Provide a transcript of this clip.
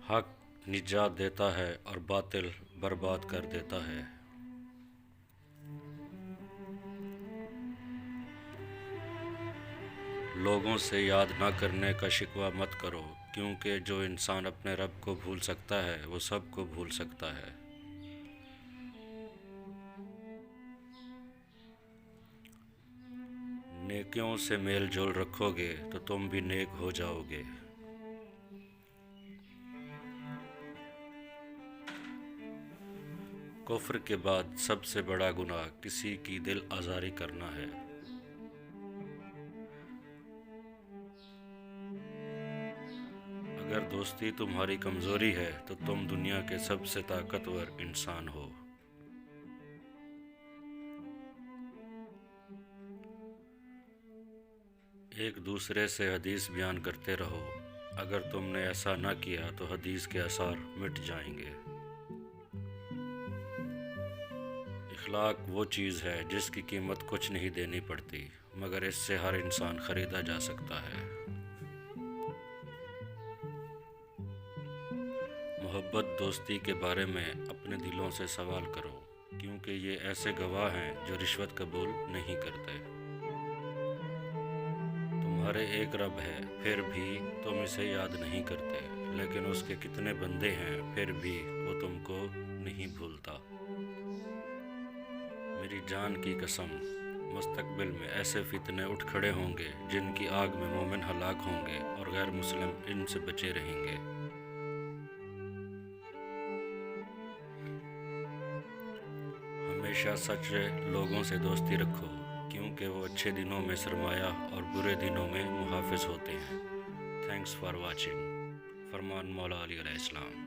حق نجات دیتا ہے اور باطل برباد کر دیتا ہے۔ لوگوں سے یاد نہ کرنے کا شکوہ مت کرو، کیونکہ جو انسان اپنے رب کو بھول سکتا ہے وہ سب کو بھول سکتا ہے۔ نیکیوں سے میل جول رکھو گے تو تم بھی نیک ہو جاؤ گے۔ کفر کے بعد سب سے بڑا گناہ کسی کی دل آزاری کرنا ہے۔ اگر دوستی تمہاری کمزوری ہے تو تم دنیا کے سب سے طاقتور انسان ہو۔ ایک دوسرے سے حدیث بیان کرتے رہو، اگر تم نے ایسا نہ کیا تو حدیث کے آثار مٹ جائیں گے۔ اخلاق وہ چیز ہے جس کی قیمت کچھ نہیں دینی پڑتی، مگر اس سے ہر انسان خریدا جا سکتا ہے۔ محبت دوستی کے بارے میں اپنے دلوں سے سوال کرو، کیونکہ یہ ایسے گواہ ہیں جو رشوت قبول نہیں کرتے۔ تمہارے ایک رب ہے، پھر بھی تم اسے یاد نہیں کرتے، لیکن اس کے کتنے بندے ہیں، پھر بھی وہ تم کو نہیں بھولتا۔ میری جان کی قسم، مستقبل میں ایسے فتنے اٹھ کھڑے ہوں گے جن کی آگ میں مومن ہلاک ہوں گے اور غیر مسلم ان سے بچے رہیں گے۔ ہمیشہ سچے لوگوں سے دوستی رکھو، کیونکہ وہ اچھے دنوں میں سرمایہ اور برے دنوں میں محافظ ہوتے ہیں۔ Thanks for watching. فرمان مولا علی علیہ السلام۔